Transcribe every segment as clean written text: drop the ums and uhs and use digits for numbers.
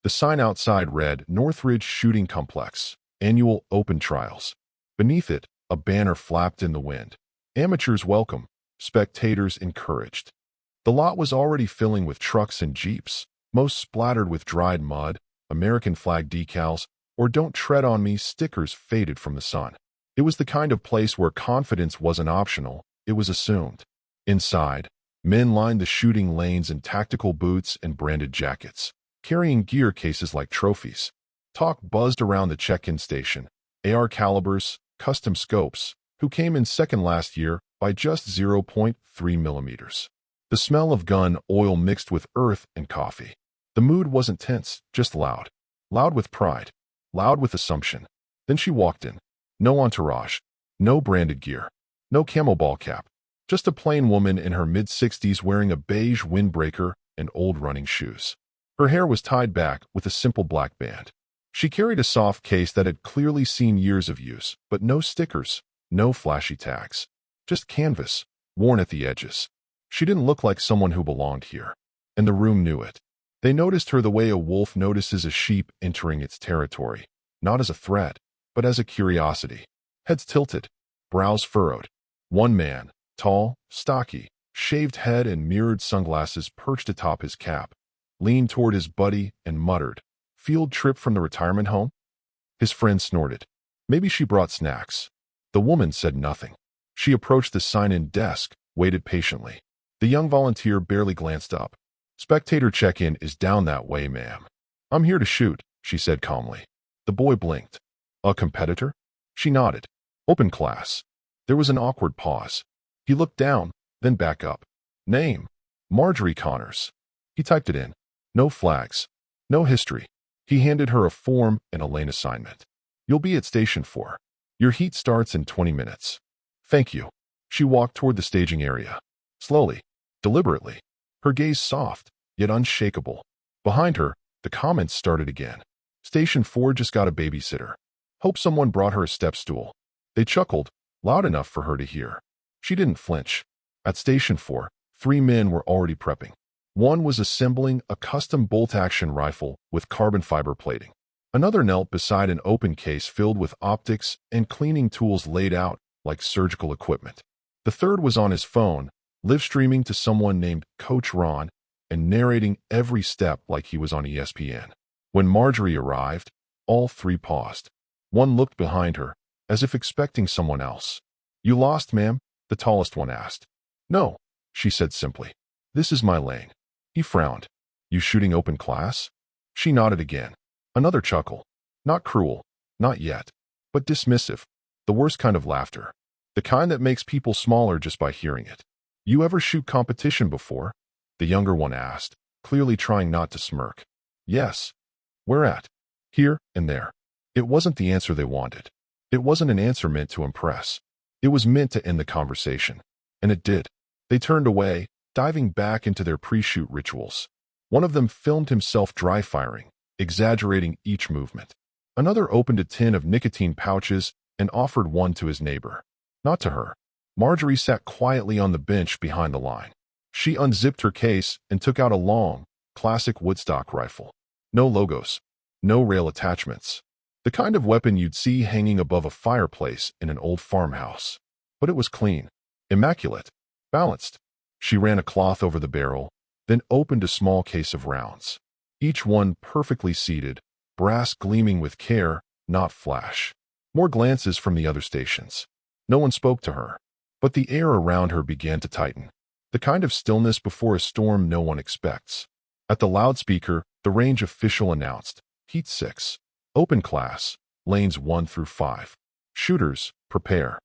The sign outside read Northridge Shooting Complex, Annual Open Trials. Beneath it, a banner flapped in the wind. Amateurs welcome, spectators encouraged. The lot was already filling with trucks and jeeps, most splattered with dried mud, American flag decals, or "Don't Tread on Me" stickers faded from the sun. It was the kind of place where confidence wasn't optional, it was assumed. Inside, men lined the shooting lanes in tactical boots and branded jackets, carrying gear cases like trophies. Talk buzzed around the check-in station. AR calibers, custom scopes, who came in second last year by just 0.3 millimeters. The smell of gun oil mixed with earth and coffee. The mood wasn't tense, just loud. Loud with pride. Loud with assumption. Then she walked in. No entourage. No branded gear. No camo ball cap. Just a plain woman in her mid-60s wearing a beige windbreaker and old running shoes. Her hair was tied back with a simple black band. She carried a soft case that had clearly seen years of use, but no stickers, no flashy tags. Just canvas, worn at the edges. She didn't look like someone who belonged here, and the room knew it. They noticed her the way a wolf notices a sheep entering its territory, not as a threat, but as a curiosity. Heads tilted, brows furrowed. One man, tall, stocky, shaved head and mirrored sunglasses perched atop his cap, leaned toward his buddy and muttered, "Field trip from the retirement home?" His friend snorted. "Maybe she brought snacks." The woman said nothing. She approached the sign-in desk, waited patiently. The young volunteer barely glanced up. "Spectator check-in is down that way, ma'am." "I'm here to shoot," she said calmly. The boy blinked. "A competitor?" She nodded. "Open class." There was an awkward pause. He looked down, then back up. "Name?" "Marjorie Connors." He typed it in. No flags. No history. He handed her a form and a lane assignment. "You'll be at Station 4. Your heat starts in 20 minutes. "Thank you." She walked toward the staging area. Slowly, deliberately, her gaze soft, yet unshakable. Behind her, the comments started again. "Station 4 just got a babysitter. Hope someone brought her a step stool." They chuckled, loud enough for her to hear. She didn't flinch. At Station 4, 3 men were already prepping. One was assembling a custom bolt-action rifle with carbon fiber plating. Another knelt beside an open case filled with optics and cleaning tools laid out like surgical equipment. The third was on his phone, live streaming to someone named Coach Ron and narrating every step like he was on ESPN. When Marjorie arrived, all 3 paused. One looked behind her, as if expecting someone else. "You lost, ma'am?" the tallest one asked. "No," she said simply. "This is my lane." He frowned. "You shooting open class?" She nodded again. Another chuckle. Not cruel, not yet, but dismissive. The worst kind of laughter. The kind that makes people smaller just by hearing it. "You ever shoot competition before?" the younger one asked, clearly trying not to smirk. "Yes." "Where at?" "Here and there." It wasn't the answer they wanted. It wasn't an answer meant to impress. It was meant to end the conversation. And it did. They turned away, diving back into their pre-shoot rituals. One of them filmed himself dry firing, exaggerating each movement. Another opened a tin of nicotine pouches and offered one to his neighbor. Not to her. Marjorie sat quietly on the bench behind the line. She unzipped her case and took out a long, classic Woodstock rifle. No logos. No rail attachments. The kind of weapon you'd see hanging above a fireplace in an old farmhouse. But it was clean. Immaculate. Balanced. She ran a cloth over the barrel, then opened a small case of rounds. Each one perfectly seated, brass gleaming with care, not flash. More glances from the other stations. No one spoke to her, but the air around her began to tighten. The kind of stillness before a storm no one expects. At the loudspeaker, the range official announced, "Heat 6. Open class, lanes 1 through 5. Shooters, prepare."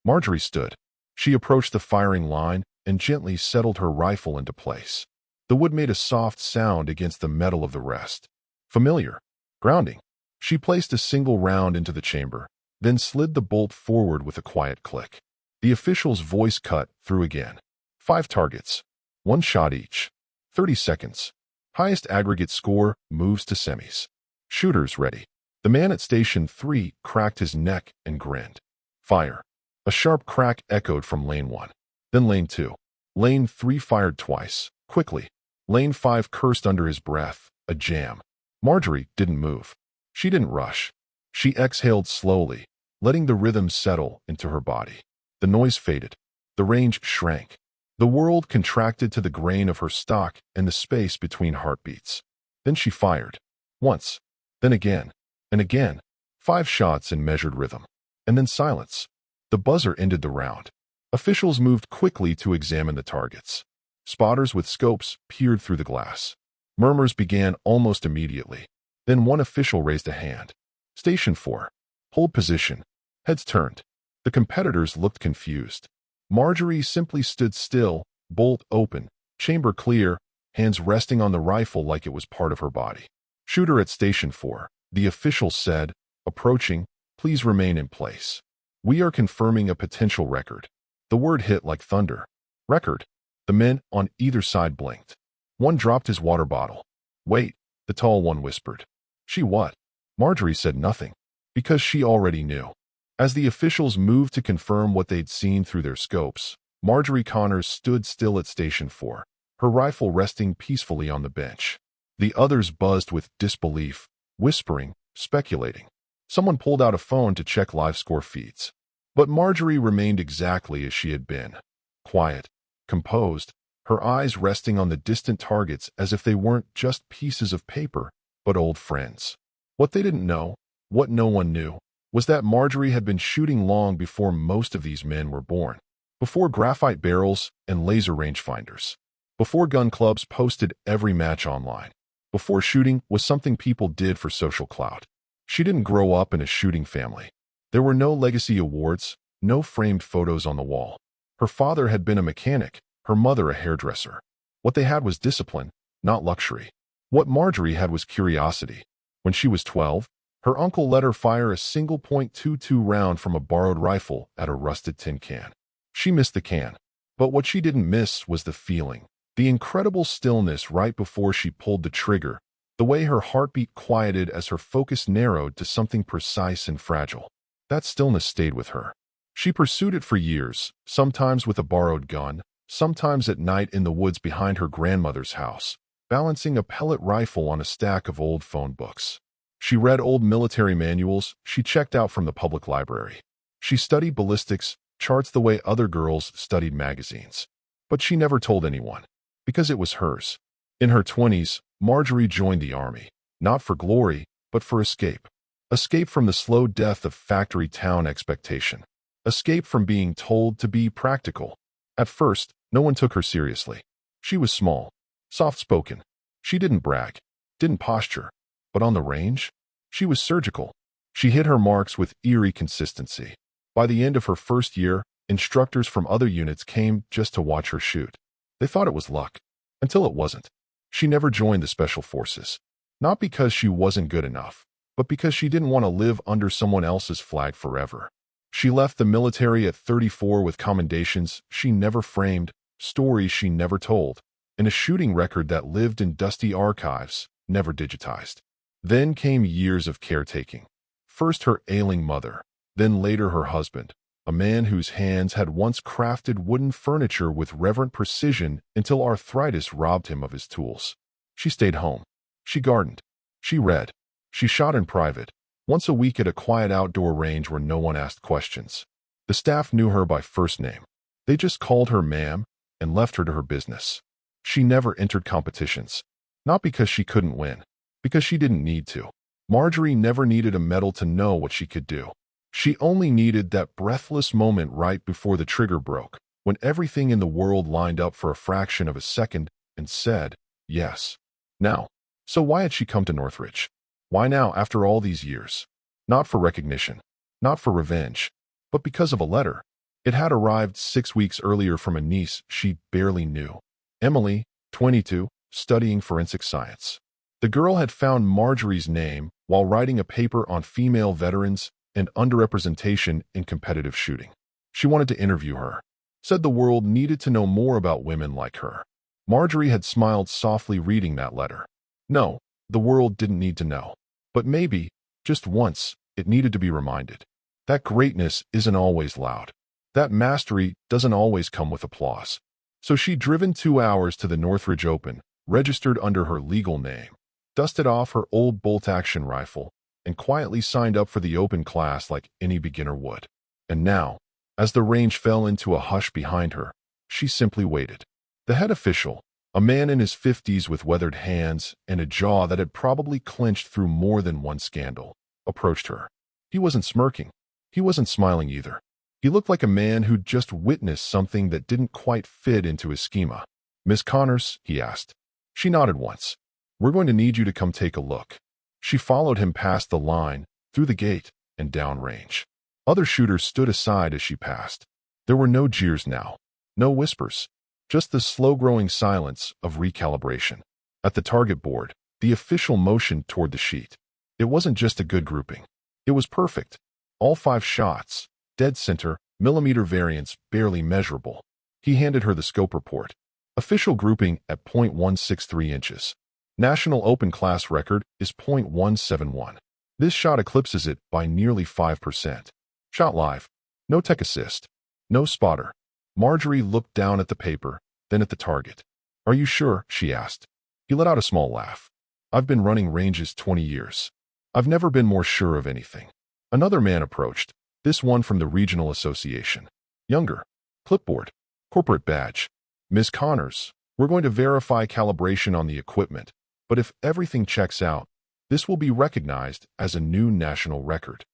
Marjorie stood. She approached the firing line and gently settled her rifle into place. The wood made a soft sound against the metal of the rest. Familiar. Grounding. She placed a single round into the chamber, then slid the bolt forward with a quiet click. The official's voice cut through again. 5 targets. 1 shot each. 30 seconds. Highest aggregate score moves to semis. Shooters ready. The man at Station 3 cracked his neck and grinned. Fire. A sharp crack echoed from Lane 1. Then Lane 2. Lane 3 fired twice, quickly. Lane 5 cursed under his breath. A jam. Marjorie didn't move. She didn't rush. She exhaled slowly, letting the rhythm settle into her body. The noise faded. The range shrank. The world contracted to the grain of her stock and the space between heartbeats. Then she fired. Once. Then again. And again. 5 shots in measured rhythm. And then silence. The buzzer ended the round. Officials moved quickly to examine the targets. Spotters with scopes peered through the glass. Murmurs began almost immediately. Then one official raised a hand. Station 4. Hold position. Heads turned. The competitors looked confused. Marjorie simply stood still, bolt open, chamber clear, hands resting on the rifle like it was part of her body. Shooter at Station 4, the official said, approaching, please remain in place. We are confirming a potential record. The word hit like thunder. Record. The men on either side blinked. One dropped his water bottle. Wait, the tall one whispered. She what? Marjorie said nothing, because she already knew. As the officials moved to confirm what they'd seen through their scopes, Marjorie Connors stood still at Station 4, her rifle resting peacefully on the bench. The others buzzed with disbelief, whispering, speculating. Someone pulled out a phone to check live score feeds. But Marjorie remained exactly as she had been. Quiet, composed, her eyes resting on the distant targets as if they weren't just pieces of paper, but old friends. What they didn't know, what no one knew, was that Marjorie had been shooting long before most of these men were born. Before graphite barrels and laser rangefinders. Before gun clubs posted every match online. Before shooting was something people did for social clout. She didn't grow up in a shooting family. There were no legacy awards, no framed photos on the wall. Her father had been a mechanic, her mother a hairdresser. What they had was discipline, not luxury. What Marjorie had was curiosity. When she was 12, her uncle let her fire a single .22 round from a borrowed rifle at a rusted tin can. She missed the can. But what she didn't miss was the feeling. The incredible stillness right before she pulled the trigger. The way her heartbeat quieted as her focus narrowed to something precise and fragile. That stillness stayed with her. She pursued it for years, sometimes with a borrowed gun, sometimes at night in the woods behind her grandmother's house, balancing a pellet rifle on a stack of old phone books. She read old military manuals she checked out from the public library. She studied ballistics, charts the way other girls studied magazines. But she never told anyone, because it was hers. In her 20s, Marjorie joined the army, not for glory, but for escape. Escape from the slow death of factory town expectation. Escape from being told to be practical. At first, no one took her seriously. She was small, soft-spoken. She didn't brag, didn't posture. But on the range, she was surgical. She hit her marks with eerie consistency. By the end of her first year, instructors from other units came just to watch her shoot. They thought it was luck, until it wasn't. She never joined the Special Forces. Not because she wasn't good enough, but because she didn't want to live under someone else's flag forever. She left the military at 34 with commendations she never framed, stories she never told, and a shooting record that lived in dusty archives, never digitized. Then came years of caretaking. First her ailing mother, then later her husband, a man whose hands had once crafted wooden furniture with reverent precision until arthritis robbed him of his tools. She stayed home. She gardened. She read. She shot in private, once a week at a quiet outdoor range where no one asked questions. The staff knew her by first name. They just called her ma'am and left her to her business. She never entered competitions. Not because she couldn't win, because she didn't need to. Marjorie never needed a medal to know what she could do. She only needed that breathless moment right before the trigger broke, when everything in the world lined up for a fraction of a second and said, yes. Now, so why had she come to Northridge? Why now after all these years? Not for recognition, not for revenge, but because of a letter. It had arrived 6 weeks earlier from a niece she barely knew. Emily, 22, studying forensic science. The girl had found Marjorie's name while writing a paper on female veterans and underrepresentation in competitive shooting. She wanted to interview her. Said the world needed to know more about women like her. Marjorie had smiled softly reading that letter. No, the world didn't need to know. But maybe, just once, it needed to be reminded. That greatness isn't always loud. That mastery doesn't always come with applause. So she'd driven 2 hours to the Northridge Open, registered under her legal name. dusted off her old bolt-action rifle, and quietly signed up for the open class like any beginner would. And now, as the range fell into a hush behind her, she simply waited. The head official, a man in his 50s with weathered hands and a jaw that had probably clenched through more than one scandal, approached her. He wasn't smirking. He wasn't smiling either. He looked like a man who'd just witnessed something that didn't quite fit into his schema. "Miss Connors?" he asked. She nodded once. "We're going to need you to come take a look." She followed him past the line, through the gate, and downrange. Other shooters stood aside as she passed. There were no jeers now, no whispers, just the slow-growing silence of recalibration. At the target board, the official motioned toward the sheet. It wasn't just a good grouping. It was perfect. All 5 shots, dead center, millimeter variance barely measurable. He handed her the scope report. Official grouping at .163 inches. National open class record is .171. This shot eclipses it by nearly 5%. Shot live. No tech assist. No spotter. Marjorie looked down at the paper, then at the target. "Are you sure?" she asked. He let out a small laugh. "I've been running ranges 20 years. I've never been more sure of anything." Another man approached, this one from the regional association. Younger. Clipboard. Corporate badge. "Ms. Connors, we're going to verify calibration on the equipment, but if everything checks out, this will be recognized as a new national record."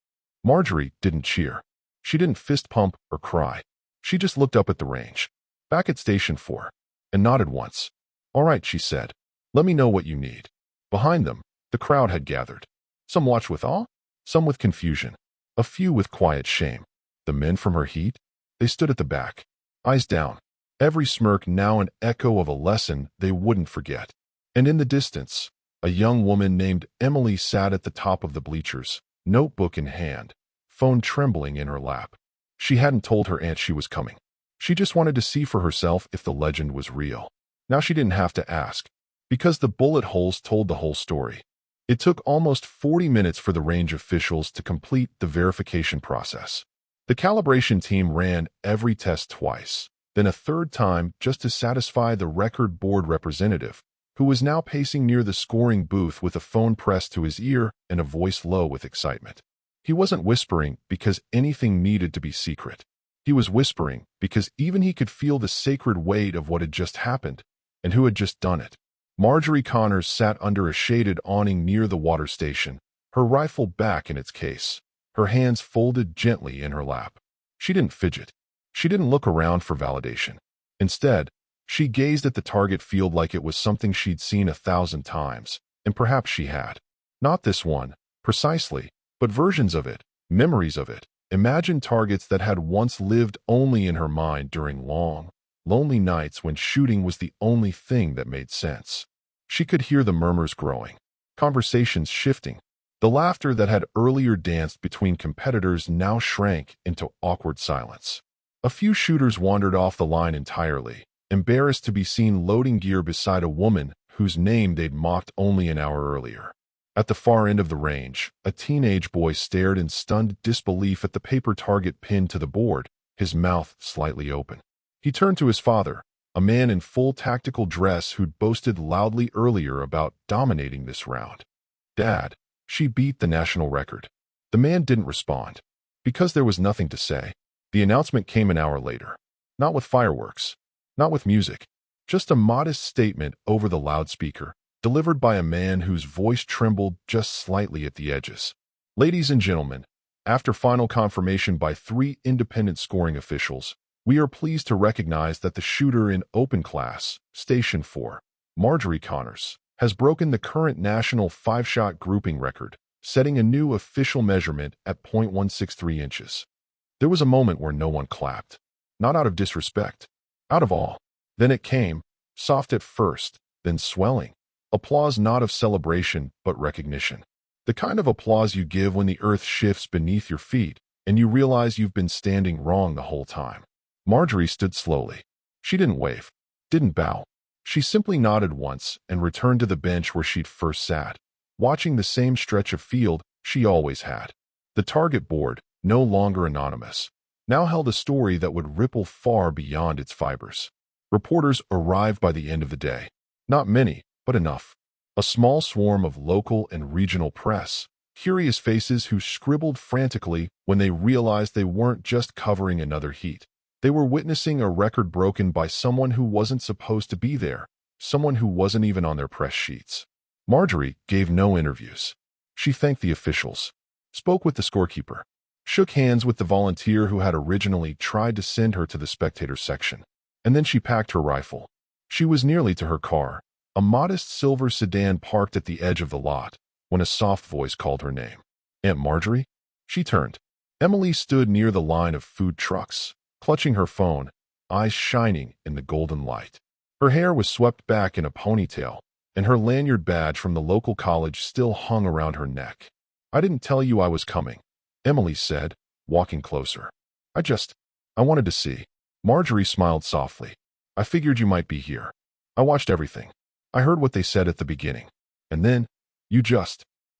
Marjorie didn't cheer. She didn't fist pump or cry. She just looked up at the range, back at Station 4, and nodded once. "All right," she said. "Let me know what you need." Behind them, the crowd had gathered. Some watched with awe, some with confusion, a few with quiet shame. The men from her heat? They stood at the back, eyes down, every smirk now an echo of a lesson they wouldn't forget. And in the distance, a young woman named Emily sat at the top of the bleachers, notebook in hand, phone trembling in her lap. She hadn't told her aunt she was coming. She just wanted to see for herself if the legend was real. Now she didn't have to ask, because the bullet holes told the whole story. It took almost 40 minutes for the range officials to complete the verification process. The calibration team ran every test twice, then a third time just to satisfy the record board representative, who was now pacing near the scoring booth with a phone pressed to his ear and a voice low with excitement. He wasn't whispering because anything needed to be secret. He was whispering because even he could feel the sacred weight of what had just happened and who had just done it. Marjorie Connors sat under a shaded awning near the water station, her rifle back in its case, her hands folded gently in her lap. She didn't fidget. She didn't look around for validation. Instead, she gazed at the target field like it was something she'd seen 1,000 times, and perhaps she had. Not this one, precisely, but versions of it, memories of it, imagined targets that had once lived only in her mind during long, lonely nights when shooting was the only thing that made sense. She could hear the murmurs growing, conversations shifting. The laughter that had earlier danced between competitors now shrank into awkward silence. A few shooters wandered off the line entirely, embarrassed to be seen loading gear beside a woman whose name they'd mocked only an hour earlier. At the far end of the range, a teenage boy stared in stunned disbelief at the paper target pinned to the board, his mouth slightly open. He turned to his father, a man in full tactical dress who'd boasted loudly earlier about dominating this round. "Dad, she beat the national record." The man didn't respond, because there was nothing to say. The announcement came an hour later. Not with fireworks, not with music, just a modest statement over the loudspeaker, delivered by a man whose voice trembled just slightly at the edges. "Ladies and gentlemen, after final confirmation by 3 independent scoring officials, we are pleased to recognize that the shooter in open class, Station 4, Marjorie Connors, has broken the current national 5-shot grouping record, setting a new official measurement at .163 inches. There was a moment where no one clapped, not out of disrespect, out of awe. Then it came, soft at first, then swelling. Applause not of celebration, but recognition. The kind of applause you give when the earth shifts beneath your feet and you realize you've been standing wrong the whole time. Marjorie stood slowly. She didn't wave, didn't bow. She simply nodded once and returned to the bench where she'd first sat, watching the same stretch of field she always had. The target board, no longer anonymous, now held a story that would ripple far beyond its fibers. Reporters arrived by the end of the day. Not many, but enough. A small swarm of local and regional press, curious faces who scribbled frantically when they realized they weren't just covering another heat. They were witnessing a record broken by someone who wasn't supposed to be there, someone who wasn't even on their press sheets. Marjorie gave no interviews. She thanked the officials, spoke with the scorekeeper, shook hands with the volunteer who had originally tried to send her to the spectator section, and then she packed her rifle. She was nearly to her car, a modest silver sedan parked at the edge of the lot, when a soft voice called her name. Aunt Marjorie? She turned. Emily stood near the line of food trucks, clutching her phone, eyes shining in the golden light. Her hair was swept back in a ponytail, and her lanyard badge from the local college still hung around her neck. I didn't tell you I was coming, Emily said, walking closer. I wanted to see. Marjorie smiled softly. I figured you might be here. I watched everything. I heard what they said at the beginning. And then,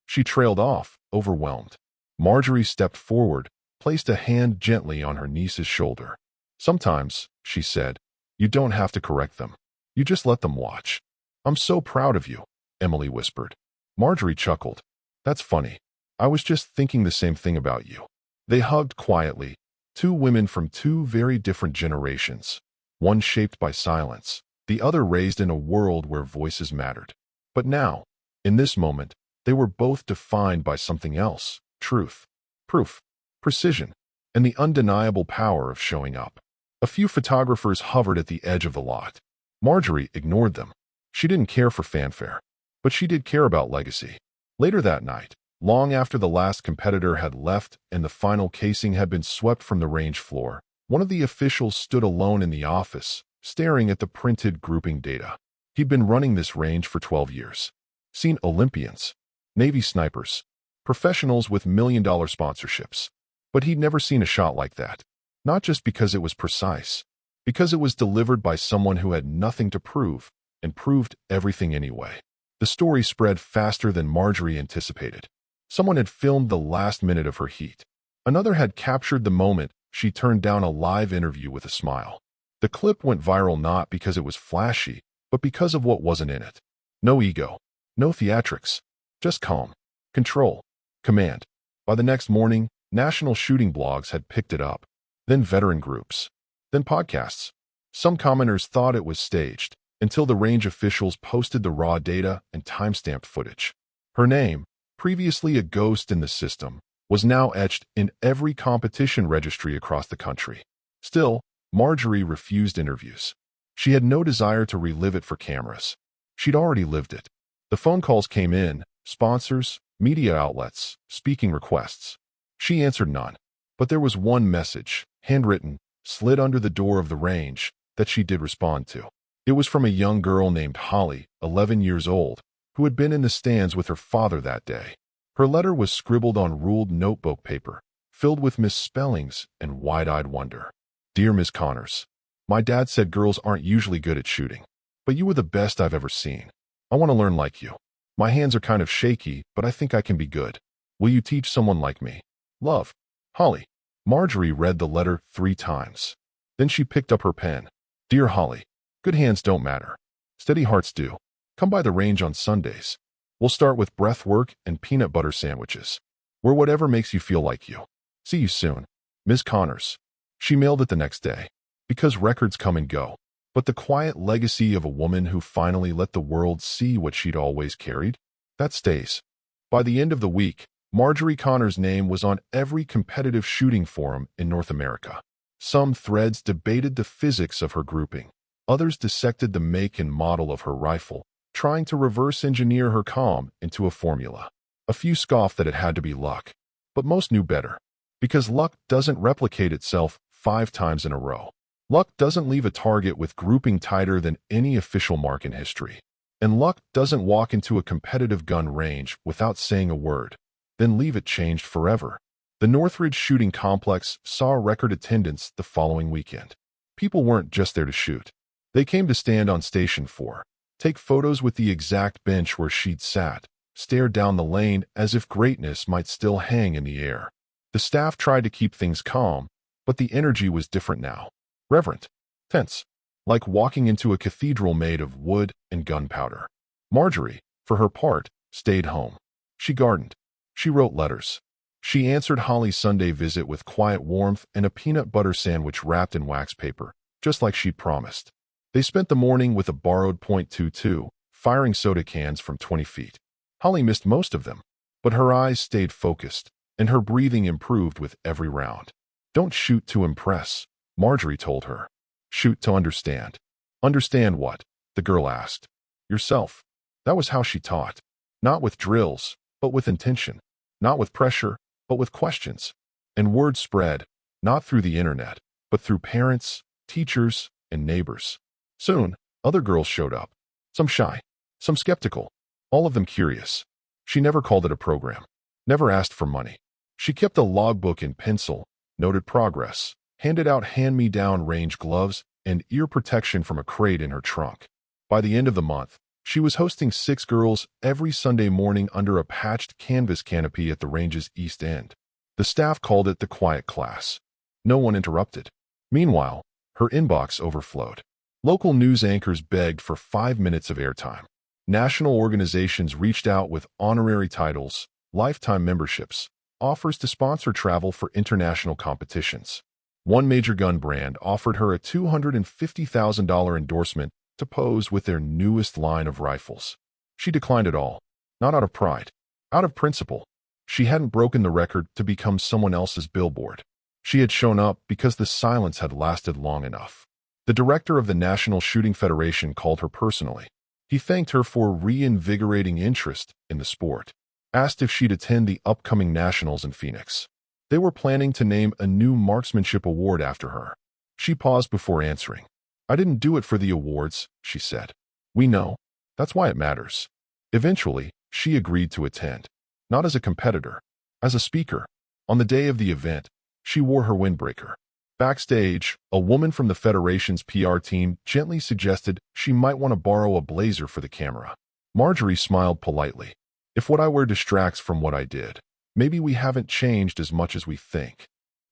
She trailed off, overwhelmed. Marjorie stepped forward, placed a hand gently on her niece's shoulder. Sometimes, she said, you don't have to correct them. You just let them watch. I'm so proud of you, Emily whispered. Marjorie chuckled. That's funny. I was just thinking the same thing about you. They hugged quietly, two women from two very different generations, one shaped by silence, the other raised in a world where voices mattered. But now, in this moment, they were both defined by something else: truth, proof, precision, and the undeniable power of showing up. A few photographers hovered at the edge of the lot. Marjorie ignored them. She didn't care for fanfare, but she did care about legacy. Later that night, long after the last competitor had left and the final casing had been swept from the range floor, one of the officials stood alone in the office, staring at the printed grouping data. He'd been running this range for 12 years. Seen Olympians, Navy snipers, professionals with million-dollar sponsorships. But he'd never seen a shot like that. Not just because it was precise, because it was delivered by someone who had nothing to prove and proved everything anyway. The story spread faster than Marjorie anticipated. Someone had filmed the last minute of her heat. Another had captured the moment she turned down a live interview with a smile. The clip went viral not because it was flashy, but because of what wasn't in it. No ego, no theatrics, just calm, control, command. By the next morning, national shooting blogs had picked it up, then veteran groups, then podcasts. Some commenters thought it was staged, until the range officials posted the raw data and timestamped footage. Her name, previously a ghost in the system, was now etched in every competition registry across the country. Still, Marjorie refused interviews. She had no desire to relive it for cameras. She'd already lived it. The phone calls came in, sponsors, media outlets, speaking requests. She answered none. But there was one message, handwritten, slid under the door of the range, that she did respond to. It was from a young girl named Holly, 11 years old, who had been in the stands with her father that day. Her letter was scribbled on ruled notebook paper, filled with misspellings and wide-eyed wonder. Dear Ms. Connors, my dad said girls aren't usually good at shooting, but you were the best I've ever seen. I want to learn like you. My hands are kind of shaky, but I think I can be good. Will you teach someone like me? Love, Holly. Marjorie read the letter 3 times. Then she picked up her pen. Dear Holly, good hands don't matter. Steady hearts do. Come by the range on Sundays. We'll start with breath work and peanut butter sandwiches. We're whatever makes you feel like you. See you soon. Ms. Connors. She mailed it the next day. Because records come and go. But the quiet legacy of a woman who finally let the world see what she'd always carried, that stays. By the end of the week, Marjorie Connors' name was on every competitive shooting forum in North America. Some threads debated the physics of her grouping. Others dissected the make and model of her rifle, trying to reverse engineer her calm into a formula. A few scoffed that it had to be luck, but most knew better. Because luck doesn't replicate itself 5 times in a row. Luck doesn't leave a target with grouping tighter than any official mark in history. And luck doesn't walk into a competitive gun range without saying a word, then leave it changed forever. The Northridge Shooting Complex saw record attendance the following weekend. People weren't just there to shoot. They came to stand on Station 4, take photos with the exact bench where she'd sat, stare down the lane as if greatness might still hang in the air. The staff tried to keep things calm, but the energy was different now. Reverent, tense, like walking into a cathedral made of wood and gunpowder. Marjorie, for her part, stayed home. She gardened. She wrote letters. She answered Holly's Sunday visit with quiet warmth and a peanut butter sandwich wrapped in wax paper, just like she'd promised. They spent the morning with a borrowed .22, firing soda cans from 20 feet. Holly missed most of them, but her eyes stayed focused, and her breathing improved with every round. Don't shoot to impress, Marjorie told her. Shoot to understand. Understand what? The girl asked. Yourself. That was how she taught. Not with drills, but with intention. Not with pressure, but with questions. And word spread, not through the internet, but through parents, teachers, and neighbors. Soon, other girls showed up. Some shy, some skeptical, all of them curious. She never called it a program, never asked for money. She kept a logbook in pencil, noted progress, handed out hand-me-down range gloves, and ear protection from a crate in her trunk. By the end of the month, she was hosting 6 girls every Sunday morning under a patched canvas canopy at the range's east end. The staff called it the quiet class. No one interrupted. Meanwhile, her inbox overflowed. Local news anchors begged for 5 minutes of airtime. National organizations reached out with honorary titles, lifetime memberships, offers to sponsor travel for international competitions. One major gun brand offered her a $250,000 endorsement to pose with their newest line of rifles. She declined it all, not out of pride, out of principle. She hadn't broken the record to become someone else's billboard. She had shown up because the silence had lasted long enough. The director of the National Shooting Federation called her personally. He thanked her for reinvigorating interest in the sport, asked if she'd attend the upcoming nationals in Phoenix. They were planning to name a new marksmanship award after her. She paused before answering. I didn't do it for the awards, she said. We know. That's why it matters. Eventually, she agreed to attend. Not as a competitor, as a speaker. On the day of the event, she wore her windbreaker. Backstage, a woman from the Federation's PR team gently suggested she might want to borrow a blazer for the camera. Marjorie smiled politely. If what I wear distracts from what I did, maybe we haven't changed as much as we think.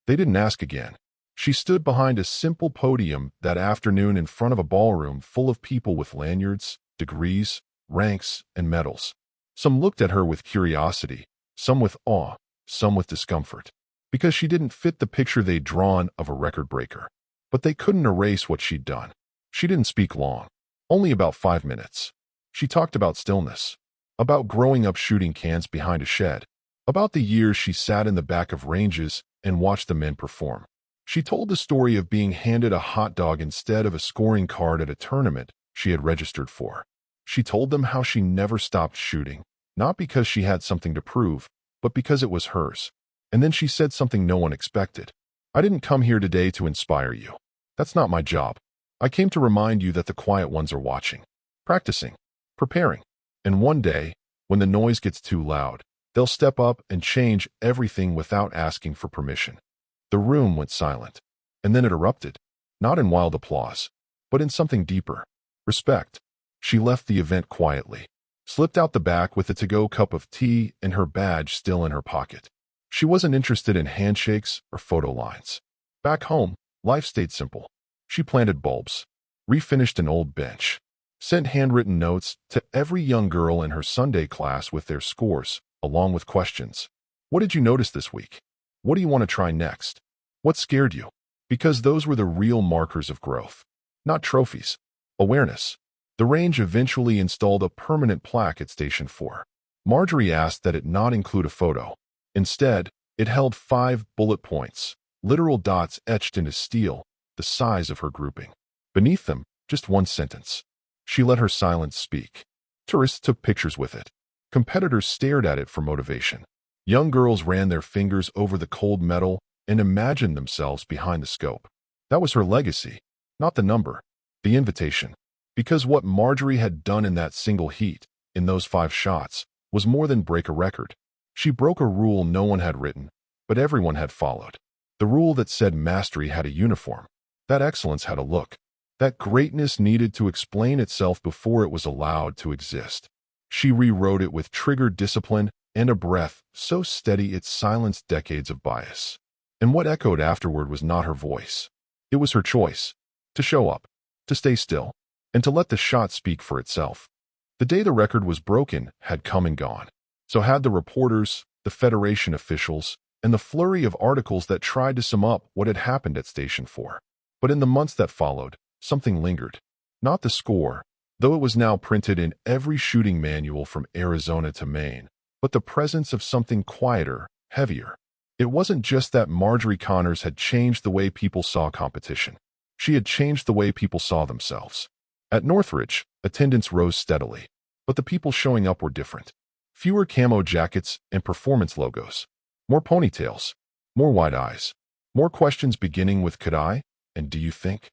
They didn't ask again. She stood behind a simple podium that afternoon in front of a ballroom full of people with lanyards, degrees, ranks, and medals. Some looked at her with curiosity, some with awe, some with discomfort, because she didn't fit the picture they'd drawn of a record breaker. But they couldn't erase what she'd done. She didn't speak long, only about 5 minutes. She talked about stillness, about growing up shooting cans behind a shed, about the years she sat in the back of ranges and watched the men perform. She told the story of being handed a hot dog instead of a scoring card at a tournament she had registered for. She told them how she never stopped shooting, not because she had something to prove, but because it was hers. And then she said something no one expected. I didn't come here today to inspire you. That's not my job. I came to remind you that the quiet ones are watching, practicing, preparing. And one day, when the noise gets too loud, they'll step up and change everything without asking for permission. The room went silent, and then it erupted, not in wild applause, but in something deeper. Respect. She left the event quietly, slipped out the back with a to-go cup of tea and her badge still in her pocket. She wasn't interested in handshakes or photo lines. Back home, life stayed simple. She planted bulbs, refinished an old bench, sent handwritten notes to every young girl in her Sunday class with their scores, along with questions. What did you notice this week? What do you want to try next? What scared you? Because those were the real markers of growth, not trophies. Awareness. The range eventually installed a permanent plaque at Station 4. Marjorie asked that it not include a photo. Instead, it held 5 bullet points, literal dots etched into steel, the size of her grouping. Beneath them, just one sentence. She let her silence speak. Tourists took pictures with it. Competitors stared at it for motivation. Young girls ran their fingers over the cold metal and imagined themselves behind the scope. That was her legacy, not the number, the invitation. Because what Marjorie had done in that single heat, in those 5 shots, was more than break a record. She broke a rule no one had written, but everyone had followed. The rule that said mastery had a uniform, that excellence had a look, that greatness needed to explain itself before it was allowed to exist. She rewrote it with triggered discipline and a breath so steady it silenced decades of bias. And what echoed afterward was not her voice. It was her choice, to show up, to stay still, and to let the shot speak for itself. The day the record was broken had come and gone. So had the reporters, the Federation officials, and the flurry of articles that tried to sum up what had happened at Station 4. But in the months that followed, something lingered. Not the score, though it was now printed in every shooting manual from Arizona to Maine, but the presence of something quieter, heavier. It wasn't just that Marjorie Connors had changed the way people saw competition. She had changed the way people saw themselves. At Northridge, attendance rose steadily, but the people showing up were different. Fewer camo jackets and performance logos. More ponytails. More wide eyes. More questions beginning with "could I?" and "do you think?"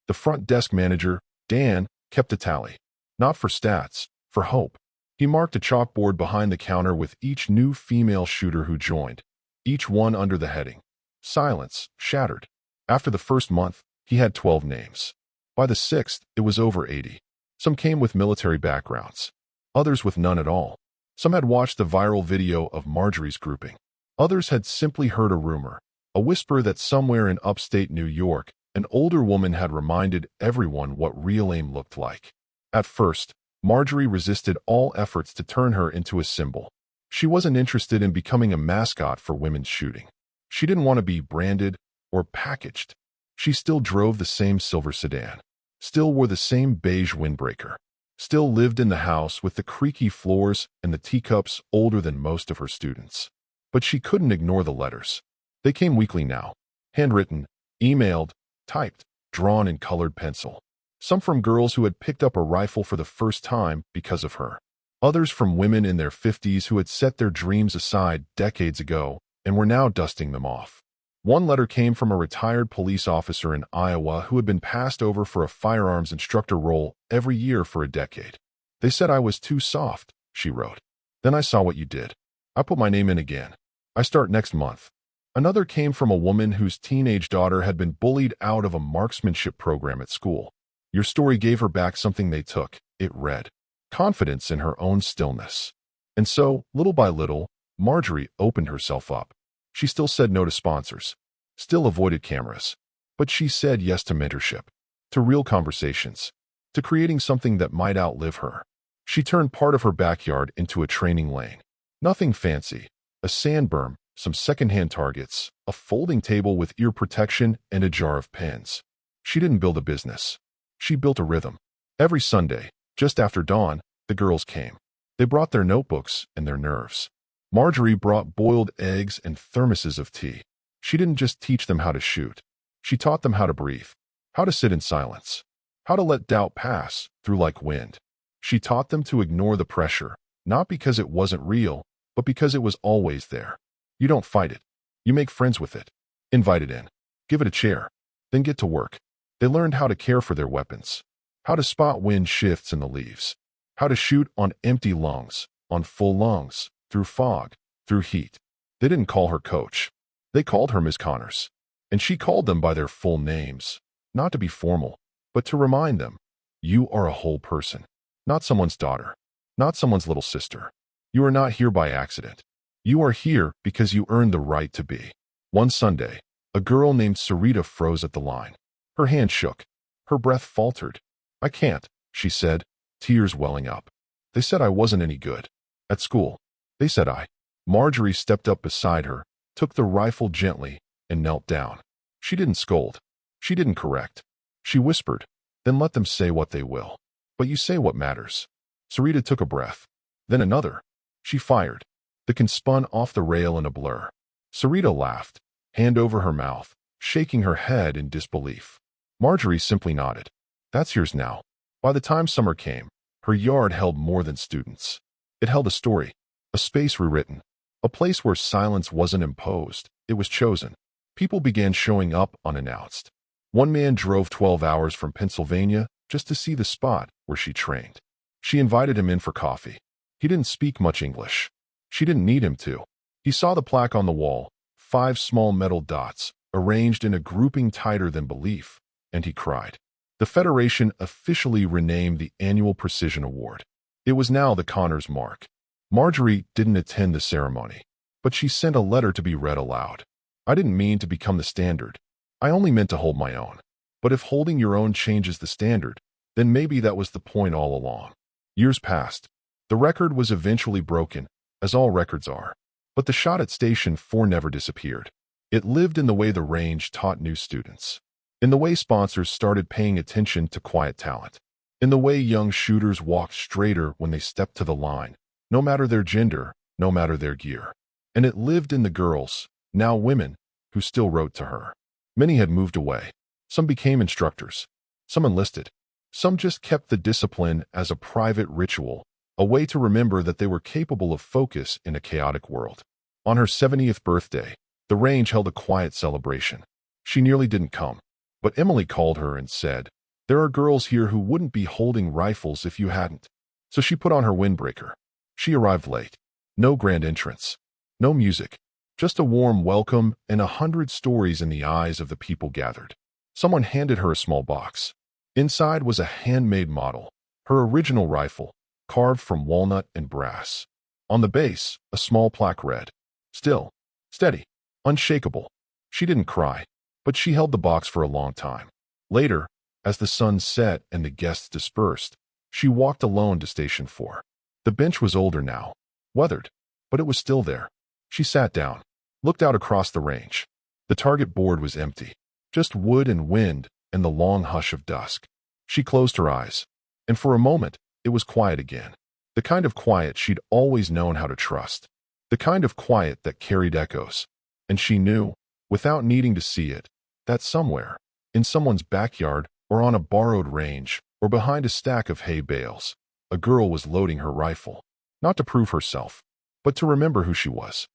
The front desk manager, Dan, kept a tally. Not for stats, for hope. He marked a chalkboard behind the counter with each new female shooter who joined, each one under the heading. Silence, shattered. After the first month, he had 12 names. By the sixth, it was over 80. Some came with military backgrounds. Others with none at all. Some had watched the viral video of Marjorie's grouping. Others had simply heard a rumor, a whisper that somewhere in upstate New York, an older woman had reminded everyone what real aim looked like. At first, Marjorie resisted all efforts to turn her into a symbol. She wasn't interested in becoming a mascot for women's shooting. She didn't want to be branded or packaged. She still drove the same silver sedan, still wore the same beige windbreaker, still lived in the house with the creaky floors and the teacups older than most of her students. But she couldn't ignore the letters. They came weekly now, handwritten, emailed, typed, drawn in colored pencil. Some from girls who had picked up a rifle for the first time because of her. Others from women in their 50s who had set their dreams aside decades ago and were now dusting them off. One letter came from a retired police officer in Iowa who had been passed over for a firearms instructor role every year for a decade. "They said I was too soft," she wrote. "Then I saw what you did. I put my name in again. I start next month." Another came from a woman whose teenage daughter had been bullied out of a marksmanship program at school. "Your story gave her back something they took," it read. Confidence in her own stillness. And so, little by little, Marjorie opened herself up. She still said no to sponsors, still avoided cameras, but she said yes to mentorship, to real conversations, to creating something that might outlive her. She turned part of her backyard into a training lane. Nothing fancy, a sand berm, some secondhand targets, a folding table with ear protection, and a jar of pens. She didn't build a business. She built a rhythm. Every Sunday, just after dawn, the girls came. They brought their notebooks and their nerves. Marjorie brought boiled eggs and thermoses of tea. She didn't just teach them how to shoot. She taught them how to breathe, how to sit in silence, how to let doubt pass through like wind. She taught them to ignore the pressure, not because it wasn't real, but because it was always there. You don't fight it. You make friends with it. Invite it in. Give it a chair. Then get to work. They learned how to care for their weapons, how to spot wind shifts in the leaves, how to shoot on empty lungs, on full lungs, through fog, through heat. They didn't call her coach. They called her Ms. Connors. And she called them by their full names, not to be formal, but to remind them, you are a whole person, not someone's daughter, not someone's little sister. You are not here by accident. You are here because you earned the right to be. One Sunday, a girl named Sarita froze at the line. Her hand shook. Her breath faltered. "I can't," she said, tears welling up. "They said I wasn't any good. At school. They said I." Marjorie stepped up beside her, took the rifle gently, and knelt down. She didn't scold. She didn't correct. She whispered, "Then let them say what they will. But you say what matters." Sarita took a breath. Then another. She fired. The can spun off the rail in a blur. Sarita laughed, hand over her mouth, shaking her head in disbelief. Marjorie simply nodded. "That's yours now." By the time summer came, her yard held more than students. It held a story, a space rewritten, a place where silence wasn't imposed, it was chosen. People began showing up unannounced. One man drove 12 hours from Pennsylvania just to see the spot where she trained. She invited him in for coffee. He didn't speak much English. She didn't need him to. He saw the plaque on the wall, 5 small metal dots, arranged in a grouping tighter than belief, and he cried. The Federation officially renamed the annual Precision Award. It was now the Connors Mark. Marjorie didn't attend the ceremony, but she sent a letter to be read aloud. "I didn't mean to become the standard. I only meant to hold my own. But if holding your own changes the standard, then maybe that was the point all along. Years passed. The record was eventually broken, as all records are. But the shot at Station 4 never disappeared. It lived in the way the range taught new students, in the way sponsors started paying attention to quiet talent, in the way young shooters walked straighter when they stepped to the line, no matter their gender, no matter their gear. And it lived in the girls, now women, who still wrote to her. Many had moved away. Some became instructors. Some enlisted. Some just kept the discipline as a private ritual, a way to remember that they were capable of focus in a chaotic world. On her 70th birthday, the range held a quiet celebration. She nearly didn't come, but Emily called her and said, "There are girls here who wouldn't be holding rifles if you hadn't." So she put on her windbreaker. She arrived late. No grand entrance. No music. Just a warm welcome and 100 stories in the eyes of the people gathered. Someone handed her a small box. Inside was a handmade model, her original rifle, carved from walnut and brass. On the base, a small plaque read, "Still, steady, unshakable." She didn't cry, but she held the box for a long time. Later, as the sun set and the guests dispersed, she walked alone to Station 4. The bench was older now, weathered, but it was still there. She sat down, looked out across the range. The target board was empty, just wood and wind and the long hush of dusk. She closed her eyes, and for a moment, it was quiet again. The kind of quiet she'd always known how to trust. The kind of quiet that carried echoes. And she knew, without needing to see it, that somewhere, in someone's backyard or on a borrowed range or behind a stack of hay bales, a girl was loading her rifle, not to prove herself, but to remember who she was.